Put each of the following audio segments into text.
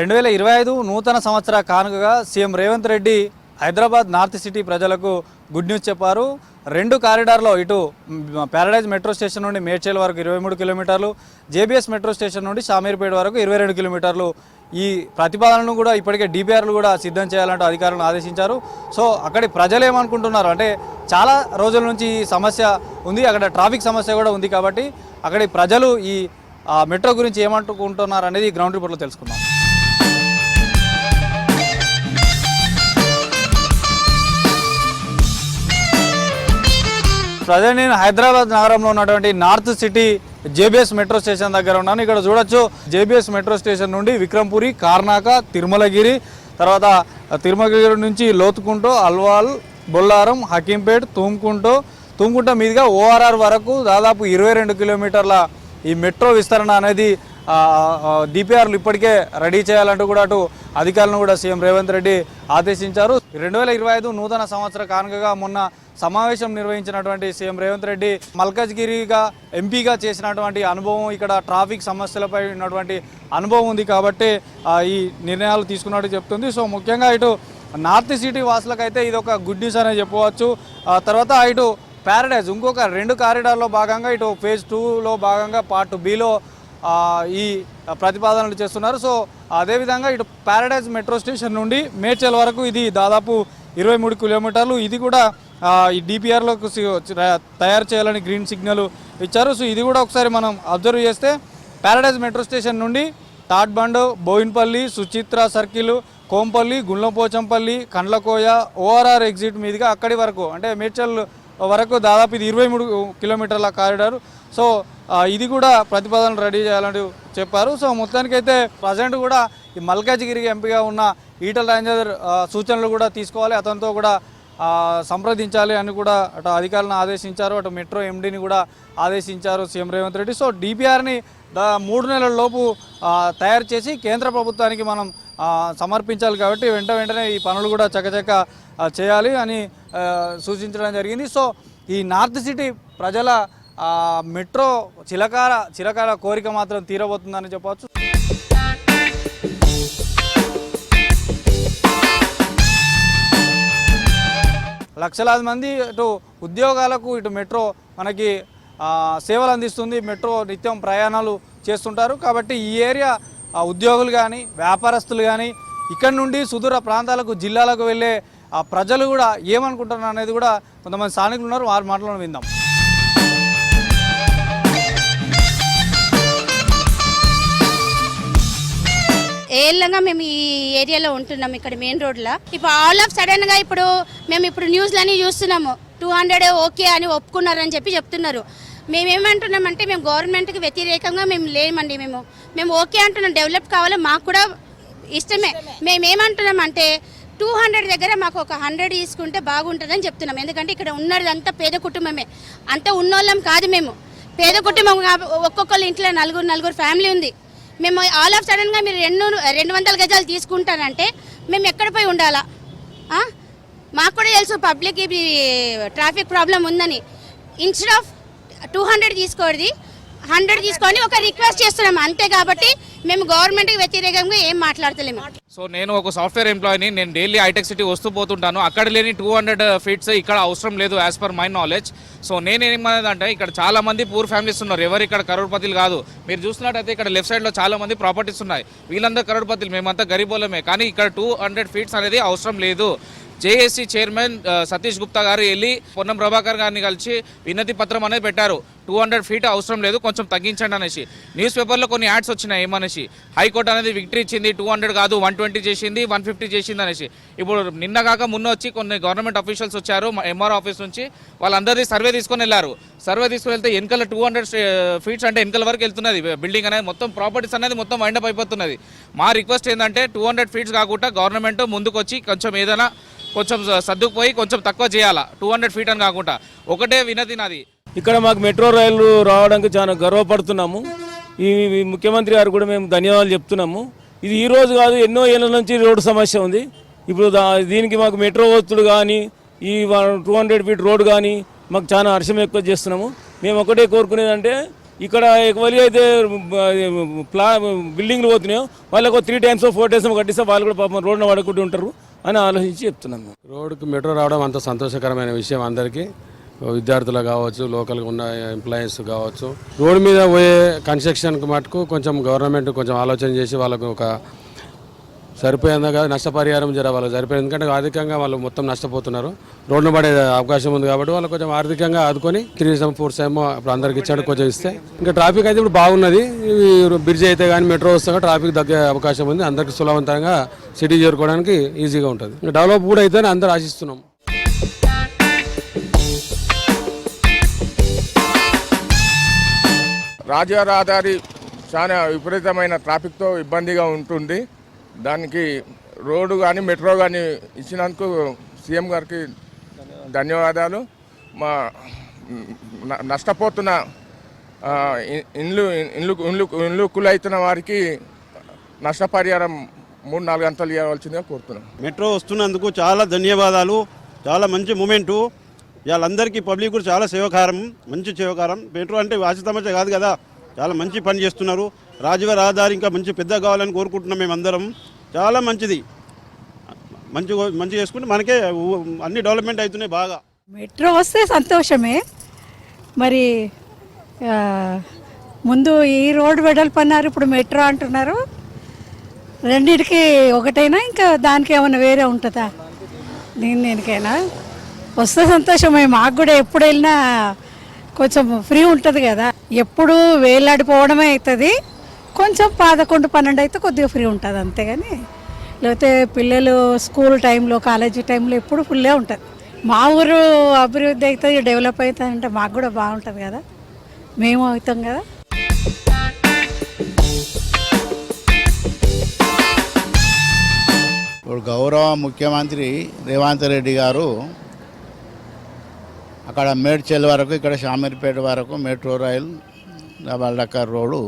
2025 నూతన సంవత్సర కానుకగా CM Revanth Reddy Hyderabad north city ప్రజలకు గుడ్ న్యూస్ చెప్పారు. 2 కారిడార్లో ఇటు ప్యారడైజ్ మెట్రో స్టేషన్ నుండి మేడ్చల్ వరకు 23 కిలోమీటర్లు, జేబీఎస్ మెట్రో స్టేషన్ నుండి షామీర్పేట వరకు 22 కిలోమీటర్లు ఈ ప్రతిపాదనను కూడా ఇప్పటికే డిపిఆర్లు కూడా సిద్ధం చేయాలంటూ అధికారులను ఆదేశించారు. సో అక్కడి ప్రజలు ఏమనుకుంటున్నారు అంటే చాలా రోజుల నుంచి ఈ సమస్య ఉంది, అక్కడ ట్రాఫిక్ సమస్య కూడా ఉంది. కాబట్టి అక్కడి ప్రజలు ఈ మెట్రో గురించి ఏమంటుకుంటున్నారు అనేది గ్రౌండ్ రిపోర్ట్లో తెలుసుకుందాం. ప్రజెంట్ నేను హైదరాబాద్ నగరంలో ఉన్నటువంటి north city JBS metro station దగ్గర ఉన్నాను. ఇక్కడ చూడొచ్చు, జేబీఎస్ మెట్రో స్టేషన్ నుండి విక్రంపురి, కార్నాక, తిరుమలగిరి, తర్వాత తిరుమలగిరి నుంచి లోతుకుంటో, అల్వాల్, బొల్లారం, హకీంపేట్, తుమ్కుంట మీదుగా ఓఆర్ఆర్ వరకు దాదాపు 22 కిలోమీటర్ల ఈ మెట్రో విస్తరణ అనేది డిపిఆర్లు ఇప్పటికే రెడీ చేయాలంటూ కూడా అటు అధికారులను కూడా సీఎం రేవంత్ రెడ్డి ఆదేశించారు. 2025 నూతన సంవత్సర కానుకగా మొన్న సమావేశం నిర్వహించినటువంటి సీఎం రేవంత్ రెడ్డి మల్కాజ్గిరిగా ఎంపీగా చేసినటువంటి అనుభవం, ఇక్కడ ట్రాఫిక్ సమస్యలపై ఉన్నటువంటి అనుభవం ఉంది కాబట్టి ఈ నిర్ణయాలు తీసుకున్నట్టు చెప్తుంది. సో ముఖ్యంగా ఇటు నార్త్ సిటీ వాసులకైతే ఇది ఒక గుడ్ న్యూస్ అనే చెప్పవచ్చు. తర్వాత ఇటు ప్యారడైజ్ ఇంకొక 2 కారిడార్లో భాగంగా ఇటు ఫేజ్ 2లో భాగంగా పార్ట్ బిలో ఈ ప్రతిపాదనలు చేస్తున్నారు. సో అదేవిధంగా ఇటు ప్యారడైజ్ మెట్రో స్టేషన్ నుండి మేడ్చల్ వరకు ఇది దాదాపు 23 కిలోమీటర్లు. ఇది కూడా ఈ డిపిఆర్లోకి తయారు చేయాలని గ్రీన్ సిగ్నల్ ఇచ్చారు. సో ఇది కూడా ఒకసారి మనం అబ్జర్వ్ చేస్తే ప్యారడైజ్ మెట్రో స్టేషన్ నుండి Tadbund, Bowenpally, Suchitra circle, Kompally, Gundlapochampally, Kandlakoya, ORR exit మీదుగా అక్కడి వరకు అంటే మేడ్చల్ వరకు దాదాపు ఇది 23 కిలోమీటర్ల కారిడారు. సో ఇది కూడా ప్రతిపాదనలు రెడీ చేయాలని చెప్పారు. సో మొత్తానికైతే ప్రజెంట్ కూడా ఈ మల్కాజ్గిరికి ఎంపీగా ఉన్న ఈటల రాజేందర్ సూచనలు కూడా తీసుకోవాలి, అతనితో కూడా సంప్రదించాలి అని కూడా అటు అధికారులను ఆదేశించారు. అటు మెట్రో ఎండీని కూడా ఆదేశించారు సీఎం రేవంత్ రెడ్డి. సో డిపిఆర్ని 3 నెలల లోపు తయారు చేసి కేంద్ర ప్రభుత్వానికి మనం సమర్పించాలి కాబట్టి వెంటనే ఈ పనులు కూడా చకచక చేయాలి అని సూచించడం జరిగింది. సో ఈ నార్త్ సిటీ ప్రజల మెట్రో చిరకాల కోరిక మాత్రం తీరబోతుందని చెప్పవచ్చు. లక్షలాది మంది ఇటు ఉద్యోగాలకు ఇటు మెట్రో మనకి సేవలు అందిస్తుంది. మెట్రో నిత్యం ప్రయాణాలు చేస్తుంటారు కాబట్టి ఈ ఏరియా ఉద్యోగులు కానీ వ్యాపారస్తులు కానీ ఇక్కడ నుండి సుదూర ప్రాంతాలకు జిల్లాలకు వెళ్ళే ప్రజలు కూడా ఏమనుకుంటున్నారు అనేది కూడా కొంతమంది స్థానికులు ఉన్నారు, వారి మాటలను విందాం. ఏళ్ళగా మేము ఈ ఏరియాలో ఉంటున్నాం, ఇక్కడ మెయిన్ రోడ్లో. ఇప్పుడు ఆల్ ఆఫ్ సడన్గా మేము న్యూస్లన్నీ చూస్తున్నాము 200 ఓకే అని ఒప్పుకున్నారని చెప్తున్నారు. మేమేమంటున్నామంటే మేము గవర్నమెంట్కి వ్యతిరేకంగా మేము లేమండి, మేము ఓకే అంటున్నాం, డెవలప్ కావాలి, మాకు కూడా ఇష్టమే. మేమేమంటున్నామంటే 200 దగ్గర మాకు ఒక 100 తీసుకుంటే బాగుంటుందని చెప్తున్నాం. ఎందుకంటే ఇక్కడ ఉన్నది అంతా పేద కుటుంబమే, అంతా ఉన్నోళ్ళం కాదు. మేము పేద కుటుంబం, ఒక్కొక్కళ్ళ ఇంట్లో నలుగురు ఫ్యామిలీ ఉంది. మేము ఆల్ ఆఫ్ సడన్గా మీరు 200 గజాలు తీసుకుంటారంటే మేము ఎక్కడ పోయి ఉండాలా? మాకు కూడా తెలుసు పబ్లిక్ ఇది ట్రాఫిక్ ప్రాబ్లం ఉందని. ఇన్స్టెడ్ ఆఫ్ 200 తీసుకోండి, 100 తీసుకొని ఒక రిక్వెస్ట్ చేస్తున్నాము అంతే. కాబట్టి మేము గవర్నమెంట్కి వ్యతిరేకంగా ఏం మాట్లాడతలేము. సో నేను ఒక సాఫ్ట్వేర్ ఎంప్లాయీని, నేను డైలీ హైటెక్ సిటీ వస్తూ పోతుంటాను. అక్కడ లేని 200 ఫీట్స్ ఇక్కడ అవసరం లేదు as per my knowledge. So నేనేమన్నదంటే ఇక్కడ చాలా మంది పూర్ ఫ్యామిలీస్ ఉన్నారు, ఎవరు ఇక్కడ కరోడ్పతిలు కాదు. మీరు చూసినట్టయితే ఇక్కడ లెఫ్ట్ సైడ్లో చాలా మంది ప్రాపర్టీస్ ఉన్నాయి, వీళ్ళందరూ కరోడ్పతిలు, మేమంతా గరీబోలమే. కానీ ఇక్కడ 200 ఫీట్స్ అనేది అవసరం లేదు. జేఏసీ చైర్మన్ సతీష్ గుప్తా గారు వెళ్ళి పొన్నం ప్రభాకర్ గారిని కలిసి వినతి పత్రం అనేది పెట్టారు, 200 ఫీట్ అవసరం లేదు, కొంచెం తగ్గించండి అనేసి. న్యూస్ పేపర్లో కొన్ని యాడ్స్ వచ్చినాయి ఏమనేసి, హైకోర్టు అనేది విక్టరీ ఇచ్చింది, 200 కాదు 120 చేసింది, 150 చేసింది అనేసి. ఇప్పుడు నిన్న కాక మొన్న వచ్చి కొన్ని గవర్నమెంట్ అఫీషియల్స్ వచ్చారు ఎంఆర్ఓ ఆఫీస్ నుంచి, వాళ్ళందరినీ సర్వే తీసుకొని వెళ్ళారు. సర్వే తీసుకుని వెళ్తే వెనకాల 200 ఫీట్స్ అంటే వెనకాల వరకు వెళ్తున్నది బిల్డింగ్ అనేది, మొత్తం ప్రాపర్టీస్ అనేది మొత్తం వైండప్ అయిపోతున్నది. మా రిక్వెస్ట్ ఏంటంటే 200 ఫీట్స్ కాకుండా గవర్నమెంట్ ముందుకు వచ్చి కొంచెం ఏదైనా కొంచెం సర్దుకుపోయి కొంచెం తక్కువ చేయాలా, 200 ఫీట్ అని కాకుండా. ఒకటే వినతి నాది, ఇక్కడ మాకు మెట్రో రైలు రావడానికి చాలా గర్వపడుతున్నాము. ఈ ముఖ్యమంత్రి గారు కూడా మేము ధన్యవాదాలు చెప్తున్నాము. ఇది ఈ రోజు కాదు, ఎన్నో ఏళ్ళ నుంచి రోడ్డు సమస్య ఉంది. ఇప్పుడు దీనికి మాకు మెట్రో ఒత్తుడు కానీ ఈ 200 ఫీట్ రోడ్ కానీ మాకు చాలా హర్షం ఎక్కువ చేస్తున్నాము. మేము ఒకటే కోరుకునేదంటే ఇక్కడ ఎవరి అయితే బిల్డింగ్లు పోతున్నాయో వాళ్ళకు 3 times 4 times కట్టిస్తే వాళ్ళు కూడా పాపం రోడ్డున పడుకుంటూ ఉంటారు అని ఆలోచించి చెప్తున్నాం మేము. రోడ్డుకి మెట్రో రావడం అంత సంతోషకరమైన విషయం అందరికీ, విద్యార్థులు కావచ్చు, లోకల్గా ఉన్న ఎంప్లాయీస్ కావచ్చు. రోడ్డు మీద పోయే కన్స్ట్రక్షన్కి మటుకు కొంచెం గవర్నమెంట్ కొంచెం ఆలోచన చేసి వాళ్ళకు ఒక సరిపోయేందుగా నష్టపరిహారం వాళ్ళకి సరిపోయింది. ఎందుకంటే ఆర్థికంగా వాళ్ళు మొత్తం నష్టపోతున్నారు, రోడ్డు పడే అవకాశం ఉంది కాబట్టి వాళ్ళు కొంచెం ఆర్థికంగా ఆదుకొని 3 some 4 some ఇప్పుడు అందరికి ఇచ్చాడు కొంచెం ఇస్తే ఇంకా ట్రాఫిక్ అయితే ఇప్పుడు బాగున్నది. బ్రిడ్జ్ అయితే కానీ మెట్రో వస్తే ట్రాఫిక్ తగ్గే అవకాశం ఉంది, అందరికి సులభంతంగా సిటీ చేరుకోవడానికి ఈజీగా ఉంటుంది. ఇంకా డెవలప్ కూడా అయితే అందరూ ఆశిస్తున్నాం. రాజీవ్ రహదారి చాలా విపరీతమైన ట్రాఫిక్తో ఇబ్బందిగా ఉంటుంది. దానికి రోడ్డు కానీ మెట్రో కానీ ఇచ్చినందుకు సీఎం గారికి ధన్యవాదాలు. మా నష్టపోతున్న ఇల్లుకులు అవుతున్న వారికి నష్టపరిహారం 3-4 గంటలు ఇవ్వవలసిందిగా కోరుతున్నాం. మెట్రో వస్తున్నందుకు చాలా ధన్యవాదాలు. చాలా మంచి మూమెంటు. వాళ్ళందరికీ పబ్లిక్ కూడా చాలా సేవకారం, మంచి సేవకారం. మెట్రో అంటే ఆశితమచ్చ కాదు కదా, చాలా మంచి పని చేస్తున్నారు. రాజీవ్ రహదారి ఇంకా మంచి పెద్ద కావాలని కోరుకుంటున్నాం మేమందరం. చాలా మంచిది, మంచి చేసుకుంటే మనకే అన్ని డెవలప్మెంట్ అవుతున్నాయి బాగా. మెట్రో వస్తే సంతోషమే. మరి ముందు ఈ రోడ్డు వెడల్పు అన్నారు, ఇప్పుడు మెట్రో అంటున్నారు. రెండింటికి ఒకటైనా ఇంకా దానికి ఏమైనా వేరే ఉంటుందా? దేనికైనా వస్తే సంతోషమే. మాకు కూడా ఎప్పుడు వెళ్ళినా కొంచెం ఫ్రీ ఉంటుంది కదా, ఎప్పుడు వేలాడిపోవడమే అవుతుంది. కొంచెం 11-12 అయితే కొద్దిగా ఫ్రీ ఉంటుంది అంతేగాని, లేకపోతే పిల్లలు స్కూల్ టైంలో కాలేజీ టైంలో ఎప్పుడు ఫుల్లే ఉంటుంది. మా ఊరు అభివృద్ధి అవుతుంది, డెవలప్ అవుతుంది అంటే మాకు కూడా బాగుంటుంది కదా, మేము అవుతాం కదా. ఇప్పుడు గౌరవ ముఖ్యమంత్రి రేవంత్ రెడ్డి గారు అక్కడ మేడ్చల్ వరకు, ఇక్కడ షామీర్పేట వరకు మెట్రో రైలు, డబల్ డెక్కర్ రోడ్డు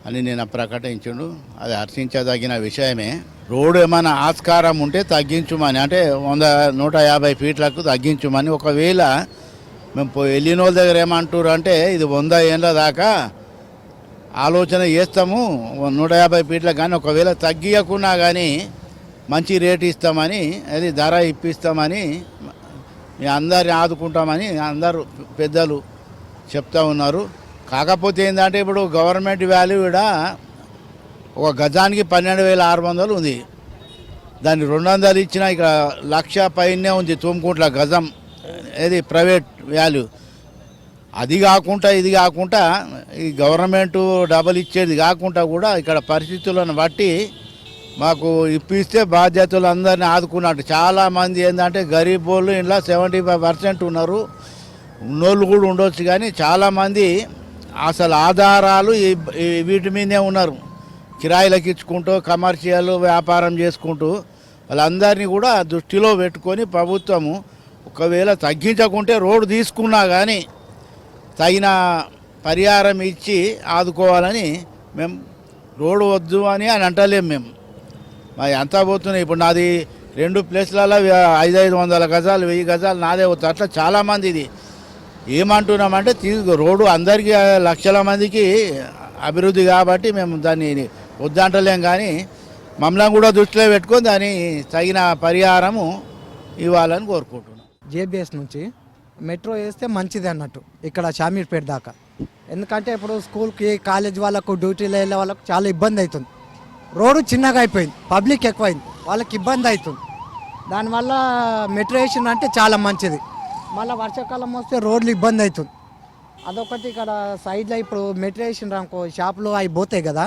అని నేను ప్రకటించుండు. అది హర్షించదగిన విషయమే. రోడ్డు ఏమైనా ఆస్కారం ఉంటే తగ్గించుమని, అంటే 100-150 ఫీట్లకు తగ్గించుమని. ఒకవేళ మేము వెళ్ళిన వాళ్ళ దగ్గర ఏమంటారు అంటే ఇది 100 ఏళ్ళ దాకా ఆలోచన చేస్తాము 150 ఫీట్లకు, కానీ ఒకవేళ తగ్గియకున్నా కానీ మంచి రేటు ఇస్తామని, అది ధర ఇప్పిస్తామని, మీ అందరిని ఆదుకుంటామని అందరూ పెద్దలు చెప్తా ఉన్నారు. కాకపోతే ఏంటంటే ఇప్పుడు గవర్నమెంట్ వాల్యూ కూడా ఒక గజానికి 12,600 ఉంది. దాన్ని 200 ఇచ్చినా ఇక్కడ 1,00,000 పైనే ఉంది తుమ్కుంట్ల గజం, ఇది ప్రైవేట్ వాల్యూ. అది కాకుండా ఇది కాకుండా ఈ గవర్నమెంట్ డబల్ ఇచ్చేది కాకుండా కూడా ఇక్కడ పరిస్థితులను బట్టి మాకు ఇప్పిస్తే బాధ్యతలు అందరినీ ఆదుకున్నట్టు. చాలామంది ఏంటంటే గరీబ్ వాళ్ళు ఇంట్లో 75% ఉన్నారు, ఉన్నోళ్ళు కూడా ఉండొచ్చు, కానీ చాలామంది అసలు ఆధారాలు వీటి మీదే ఉన్నారు. కిరాయిలకు ఇచ్చుకుంటూ కమర్షియల్ వ్యాపారం చేసుకుంటూ వాళ్ళందరినీ కూడా దృష్టిలో పెట్టుకొని ప్రభుత్వము ఒకవేళ తగ్గించకుంటే రోడ్డు తీసుకున్నా కానీ తగిన పరిహారం ఇచ్చి ఆదుకోవాలని మేము. రోడ్డు వద్దు అని అంటలేము మేము. మరి అంతా పోతున్నాయి. ఇప్పుడు నాది 2 ప్లేస్లలో 500 గజాలు 1000 గజాలు నాదే అవుతుంది. అట్లా చాలామంది ఇది ఏమంటున్నామంటే రోడ్డు అందరికీ లక్షల మందికి అభివృద్ధి కాబట్టి మేము దాన్ని వద్దంటలేం, కానీ మమ్మల్ని కూడా దృష్టిలో పెట్టుకొని దాన్ని తగిన పరిహారము ఇవ్వాలని కోరుకుంటున్నాం. జేబీఎస్ నుంచి మెట్రో వేస్తే మంచిది అన్నట్టు ఇక్కడ షామీర్పేట దాకా. ఎందుకంటే ఇప్పుడు స్కూల్కి కాలేజ్ వాళ్ళకు డ్యూటీలో వెళ్ళే వాళ్ళకు చాలా ఇబ్బంది అవుతుంది. రోడ్డు చిన్నగా అయిపోయింది, పబ్లిక్ ఎక్కువైంది, వాళ్ళకి ఇబ్బంది అవుతుంది. దానివల్ల మెట్రో వేసిన అంటే చాలా మంచిది. మళ్ళీ వర్షాకాలం వస్తే రోడ్లు ఇబ్బంది అవుతుంది. అదొకటి. ఇక్కడ సైడ్లో ఇప్పుడు మెట్రో వేసిన అనుకో షాపులు అవి పోతాయి కదా,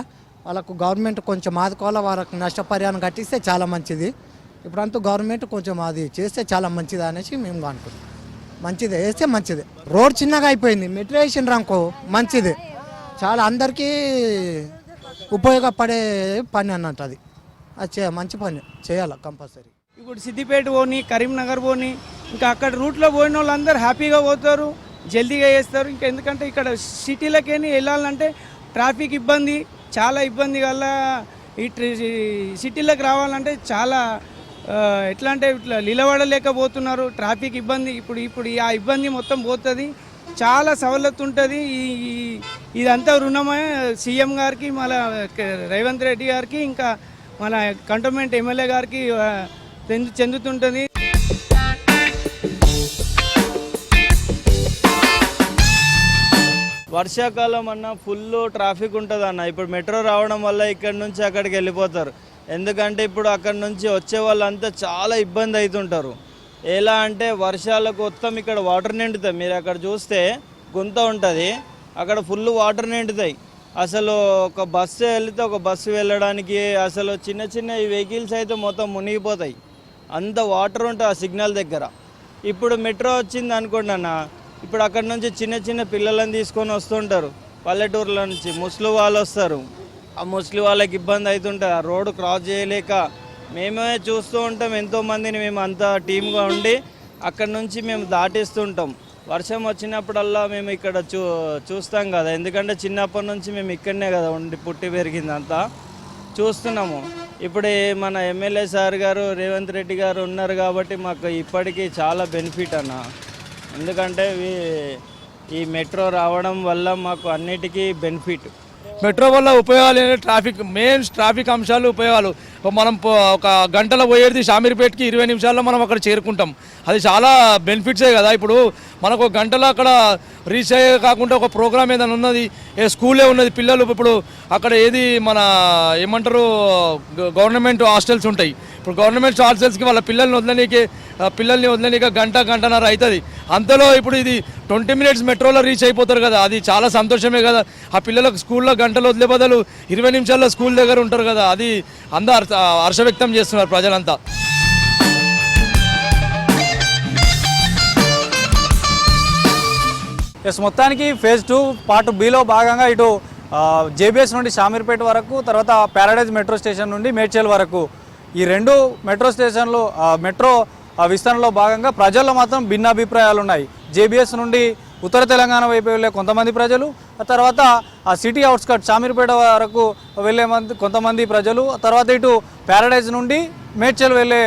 వాళ్ళకు గవర్నమెంట్ కొంచెం ఆదుకోవాలి, వాళ్ళకి నష్టపరిహారం కట్టిస్తే చాలా మంచిది. ఇప్పుడంతా గవర్నమెంట్ కొంచెం అది చేస్తే చాలా మంచిది అనేసి మేము అనుకుంటాం. మంచిదే, వేస్తే మంచిదే. రోడ్ చిన్నగా అయిపోయింది, మెట్రో వేసిన అనుకో మంచిది, చాలా అందరికీ ఉపయోగపడే పని అన్నట్టు. అది మంచి పని చేయాలి కంపల్సరీ. ఇప్పుడు సిద్దిపేట పోని, కరీంనగర్ పోని, ఇంకా అక్కడ రూట్లో పోయిన వాళ్ళందరూ హ్యాపీగా పోతారు, జల్దీగా చేస్తారు. ఇంకా ఎందుకంటే ఇక్కడ సిటీలకేని వెళ్ళాలంటే ట్రాఫిక్ ఇబ్బంది, చాలా ఇబ్బంది వల్ల ఈ సిటీలకు రావాలంటే చాలా ఎట్లా అంటే ఇట్లా నిలబడలేకపోతున్నారు, ట్రాఫిక్ ఇబ్బంది. ఇప్పుడు ఆ ఇబ్బంది మొత్తం పోతుంది. చాలా సవలత్తు ఉంటుంది. ఇదంతా రుణమే సీఎం గారికి, మన రేవంత్ రెడ్డి గారికి, ఇంకా మన కంటోన్మెంట్ ఎమ్మెల్యే గారికి చెందుతుంటుంది. వర్షాకాలం అన్న ఫుల్ ట్రాఫిక్ ఉంటుంది అన్న. ఇప్పుడు మెట్రో రావడం వల్ల ఇక్కడ నుంచి అక్కడికి వెళ్ళిపోతారు. ఎందుకంటే ఇప్పుడు అక్కడ నుంచి వచ్చే వాళ్ళంతా చాలా ఇబ్బంది అవుతుంటారు. ఎలా అంటే వర్షాలకు మొత్తం ఇక్కడ వాటర్ నిండుతాయి. మీరు అక్కడ చూస్తే గుంత ఉంటుంది, అక్కడ ఫుల్ వాటర్ నిండుతాయి. అసలు ఒక బస్సు వెళితే ఒక బస్సు వెళ్ళడానికి అసలు చిన్న చిన్న ఈ వెహికల్స్ అయితే మొత్తం మునిగిపోతాయి. అంత వాటర్ ఉంటుంది ఆ సిగ్నల్ దగ్గర. ఇప్పుడు మెట్రో వచ్చింది అనుకోండి అన్న, ఇప్పుడు అక్కడ నుంచి చిన్న చిన్న పిల్లలను తీసుకొని వస్తుంటారు. పల్లెటూరుల నుంచి ముసలి వాళ్ళు వస్తారు. ఆ ముసలి వాళ్ళకి ఇబ్బంది అవుతుంటుంది. ఆ రోడ్డు క్రాస్ చేయలేక మేమే చూస్తూ ఉంటాం. ఎంతోమందిని మేము అంతా టీమ్గా ఉండి అక్కడ నుంచి మేము దాటిస్తుంటాం. వర్షం వచ్చినప్పుడల్లా మేము ఇక్కడ చూస్తాం కదా, ఎందుకంటే చిన్నప్పటి నుంచి మేము ఇక్కడనే కదా ఉండి పుట్టి పెరిగిందంతా చూస్తున్నాము. ఇప్పుడు మన ఎమ్మెల్యే సార్ గారు రేవంత్ రెడ్డి గారు ఉన్నారు కాబట్టి మాకు ఇప్పటికీ చాలా బెనిఫిట్ అన్న. ఎందుకంటే ఈ మెట్రో రావడం వల్ల మాకు అన్నిటికీ బెనిఫిట్. మెట్రో వల్ల ఉపయోగాలు మెయిన్ ట్రాఫిక్ అంశాలు ఉపయోగాలు. మనం ఒక గంటలో పోయేది షామీర్పేట్కి 20 నిమిషాల్లో మనం అక్కడ చేరుకుంటాం. అది చాలా బెనిఫిట్సే కదా. ఇప్పుడు మనకు ఒక గంటలో అక్కడ రీచ్ అయ్యే కాకుండా ఒక ప్రోగ్రామ్ ఏదైనా ఉన్నది, పిల్లలు ఇప్పుడు అక్కడ మన ఏమంటారు గవర్నమెంట్ హాస్టల్స్ ఉంటాయి. ఇప్పుడు గవర్నమెంట్ హాస్టల్స్కి వాళ్ళ పిల్లల్ని వదలనీక గంటన్నర అవుతుంది. అంతలో ఇప్పుడు ఇది 20 మినిట్స్ మెట్రోలో రీచ్ అయిపోతారు కదా, అది చాలా సంతోషమే కదా. ఆ పిల్లలకు స్కూల్లో గంటలు వదిలే బదులు 20 నిమిషాల్లో స్కూల్ దగ్గర ఉంటారు కదా, అది అందరూ హర్ష వ్యక్తం చేస్తున్నారు ప్రజలంతా. మొత్తానికి ఫేజ్ 2 పార్ట్ బిలో భాగంగా ఇటు జేబీఎస్ నుండి షామీర్పేట వరకు, తర్వాత ప్యారడైజ్ మెట్రో స్టేషన్ నుండి మేడ్చల్ వరకు ఈ 2 మెట్రో స్టేషన్లు మెట్రో విస్తరణలో భాగంగా ప్రజల్లో మాత్రం భిన్నాభిప్రాయాలు ఉన్నాయి. జేబీఎస్ నుండి ఉత్తర తెలంగాణ వైపు వెళ్ళే కొంతమంది ప్రజలు, ఆ తర్వాత ఆ సిటీ అవుట్స్కట్ షామీర్పేట వరకు వెళ్ళే కొంతమంది ప్రజలు, తర్వాత ఇటు ప్యారడైజ్ నుండి మేడ్చల్ వెళ్ళే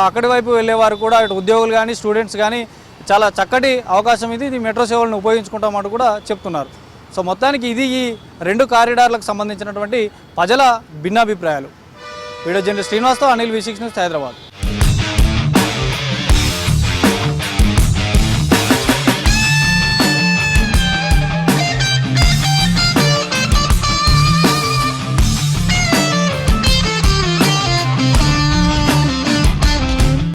అక్కడి వైపు వెళ్ళేవారు కూడా, ఇటు ఉద్యోగులు కానీ స్టూడెంట్స్ కానీ చాలా చక్కటి అవకాశం ఇది మెట్రో సేవలను ఉపయోగించుకుంటామంటూ కూడా చెప్తున్నారు. సో మొత్తానికి ఇది ఈ 2 కారిడార్లకు సంబంధించినటువంటి ప్రజల భిన్నాభిప్రాయాలు. వీడియో జర్నలిస్ట్ శ్రీనివాస్తో అనిల్ V6 న్యూస్ హైదరాబాద్.